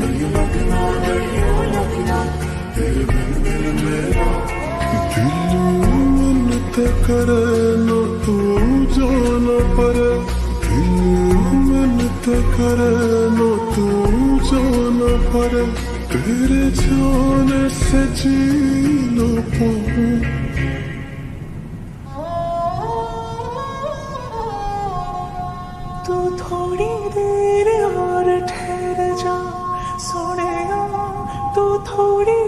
नहीं लगना नहीं लगना तेरे बिन दिल मेरा दिल मन ते करे ना तू जाना परे दिल मन ते करे ना तू जाना परे तेरे जाने से जी ना पाऊं तू थोड़ी देर और ठहर जा सोनिया तू थोड़ी